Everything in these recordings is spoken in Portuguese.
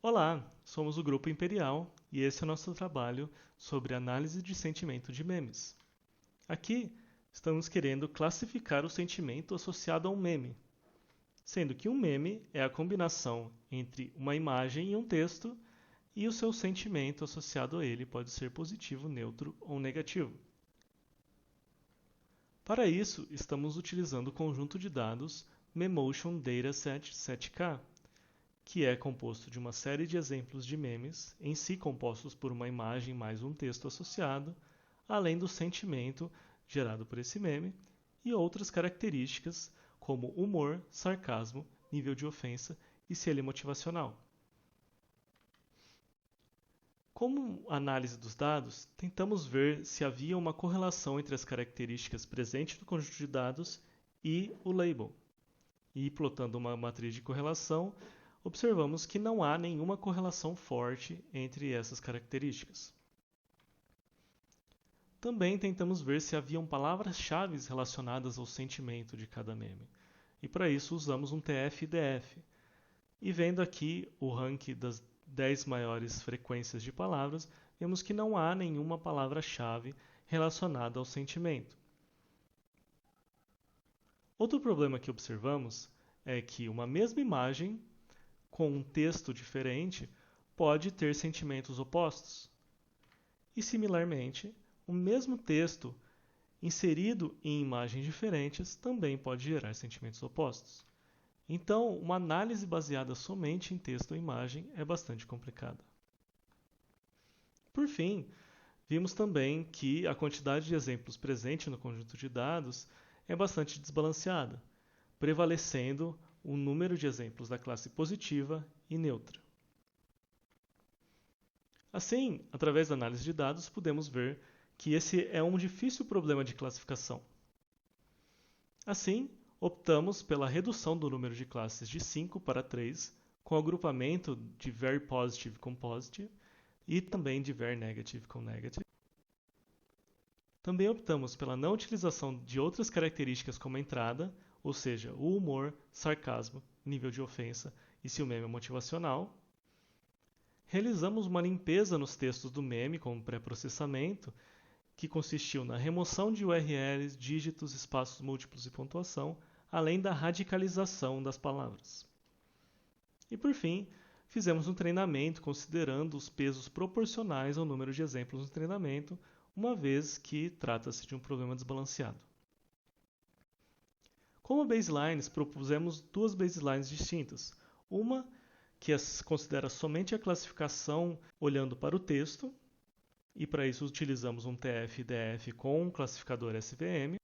Olá, somos o Grupo Imperial e esse é o nosso trabalho sobre análise de sentimento de memes. Aqui estamos querendo classificar o sentimento associado a um meme, sendo que um meme é a combinação entre uma imagem e um texto e o seu sentimento associado a ele pode ser positivo, neutro ou negativo. Para isso, estamos utilizando o conjunto de dados Memotion Dataset 7K, que é composto de uma série de exemplos de memes, em si compostos por uma imagem mais um texto associado, além do sentimento gerado por esse meme, e outras características como humor, sarcasmo, nível de ofensa e se ele é motivacional. Como análise dos dados, tentamos ver se havia uma correlação entre as características presentes no conjunto de dados e o label. E plotando uma matriz de correlação, observamos que não há nenhuma correlação forte entre essas características. Também tentamos ver se haviam palavras-chave relacionadas ao sentimento de cada meme. E para isso usamos um TF-IDF. E vendo aqui o ranking das 10 maiores frequências de palavras, vemos que não há nenhuma palavra-chave relacionada ao sentimento. Outro problema que observamos é que uma mesma imagem com um texto diferente pode ter sentimentos opostos. E, similarmente, o mesmo texto inserido em imagens diferentes também pode gerar sentimentos opostos. Então, uma análise baseada somente em texto ou imagem é bastante complicada. Por fim, vimos também que a quantidade de exemplos presente no conjunto de dados é bastante desbalanceada, prevalecendo o número de exemplos da classe positiva e neutra. Assim, através da análise de dados, podemos ver que esse é um difícil problema de classificação. Assim, optamos pela redução do número de classes de 5 para 3, com agrupamento de very positive com positive e também de very negative com negative. Também optamos pela não utilização de outras características como entrada, ou seja, o humor, sarcasmo, nível de ofensa e se o meme é motivacional. Realizamos uma limpeza nos textos do meme como pré-processamento, que consistiu na remoção de URLs, dígitos, espaços múltiplos e pontuação, além da radicalização das palavras. E por fim, fizemos um treinamento considerando os pesos proporcionais ao número de exemplos no treinamento, uma vez que trata-se de um problema desbalanceado. Como baselines, propusemos duas baselines distintas. Uma que considera somente a classificação olhando para o texto, e para isso utilizamos um TF-IDF com um classificador SVM,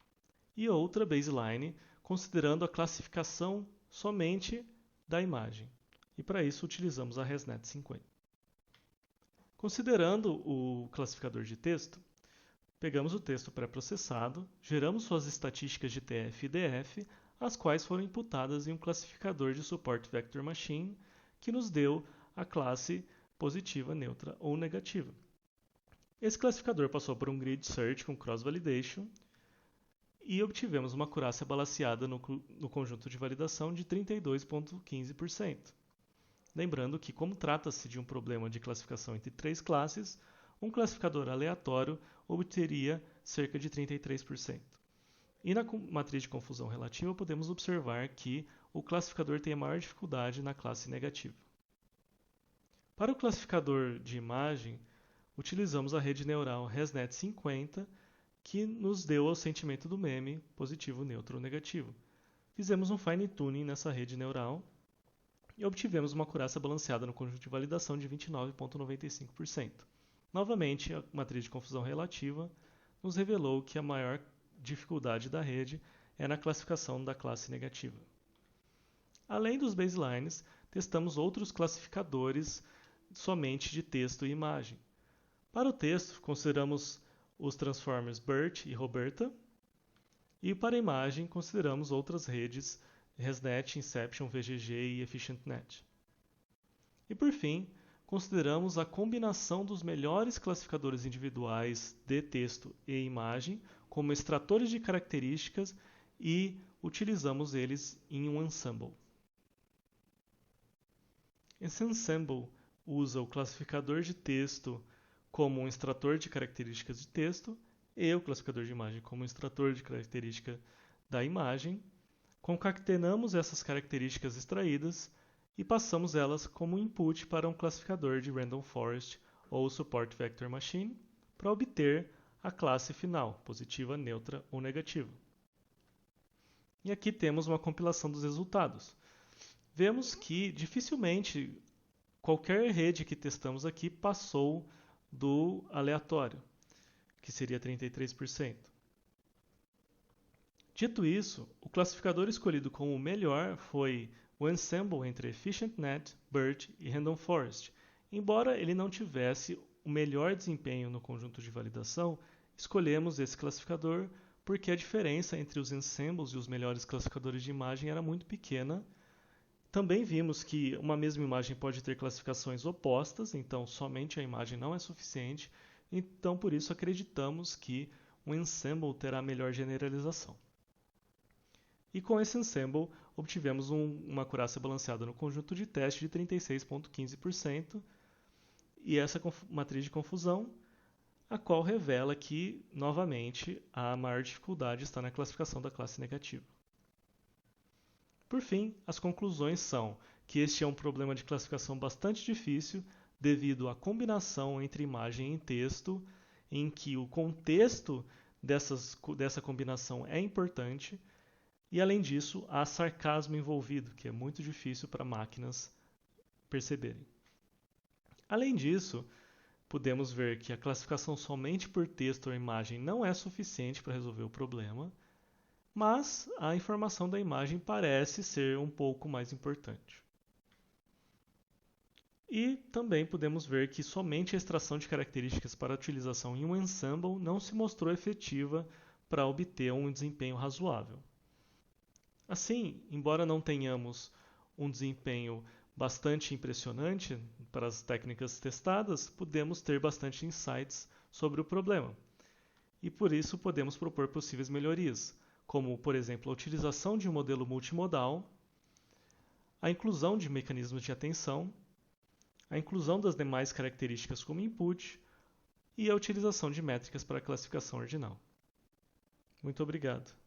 e outra baseline considerando a classificação somente da imagem, e para isso utilizamos a ResNet 50. Considerando o classificador de texto, pegamos o texto pré-processado, geramos suas estatísticas de TF-IDF, as quais foram imputadas em um classificador de Support Vector Machine, que nos deu a classe positiva, neutra ou negativa. Esse classificador passou por um grid search com cross-validation e obtivemos uma acurácia balanceada no conjunto de validação de 32,15%. Lembrando que, como trata-se de um problema de classificação entre três classes, um classificador aleatório obteria cerca de 33%. E na matriz de confusão relativa, podemos observar que o classificador tem a maior dificuldade na classe negativa. Para o classificador de imagem, utilizamos a rede neural ResNet 50, que nos deu o sentimento do meme, positivo, neutro ou negativo. Fizemos um fine tuning nessa rede neural e obtivemos uma acurácia balanceada no conjunto de validação de 29,95%. Novamente, a matriz de confusão relativa nos revelou que a maior dificuldade da rede é na classificação da classe negativa. Além dos baselines, testamos outros classificadores somente de texto e imagem. Para o texto, consideramos os transformers BERT e Roberta, e para a imagem, consideramos outras redes ResNet, Inception, VGG e EfficientNet. E por fim, consideramos a combinação dos melhores classificadores individuais de texto e imagem como extratores de características e utilizamos eles em um ensemble. Esse ensemble usa o classificador de texto como um extrator de características de texto e o classificador de imagem como um extrator de característica da imagem. Concatenamos essas características extraídas e passamos elas como input para um classificador de Random Forest ou Support Vector Machine para obter a classe final, positiva, neutra ou negativa. E aqui temos uma compilação dos resultados. Vemos que dificilmente qualquer rede que testamos aqui passou do aleatório, que seria 33%. Dito isso, o classificador escolhido como o melhor foi o ensemble entre EfficientNet, BERT e Random Forest. Embora ele não tivesse o melhor desempenho no conjunto de validação, escolhemos esse classificador porque a diferença entre os ensembles e os melhores classificadores de imagem era muito pequena. Também vimos que uma mesma imagem pode ter classificações opostas, então somente a imagem não é suficiente, então por isso acreditamos que o ensemble terá melhor generalização. E com esse ensemble, obtivemos uma acurácia balanceada no conjunto de teste de 36,15%, e essa matriz de confusão, a qual revela que, novamente, a maior dificuldade está na classificação da classe negativa. Por fim, as conclusões são que este é um problema de classificação bastante difícil devido à combinação entre imagem e texto, em que o contexto dessa combinação é importante, e além disso, há sarcasmo envolvido, que é muito difícil para máquinas perceberem. Além disso, podemos ver que a classificação somente por texto ou imagem não é suficiente para resolver o problema, mas a informação da imagem parece ser um pouco mais importante. E também podemos ver que somente a extração de características para utilização em um ensemble não se mostrou efetiva para obter um desempenho razoável. Assim, embora não tenhamos um desempenho bastante impressionante para as técnicas testadas, podemos ter bastante insights sobre o problema. E por isso podemos propor possíveis melhorias, como, por exemplo, a utilização de um modelo multimodal, a inclusão de mecanismos de atenção, a inclusão das demais características como input e a utilização de métricas para a classificação ordinal. Muito obrigado.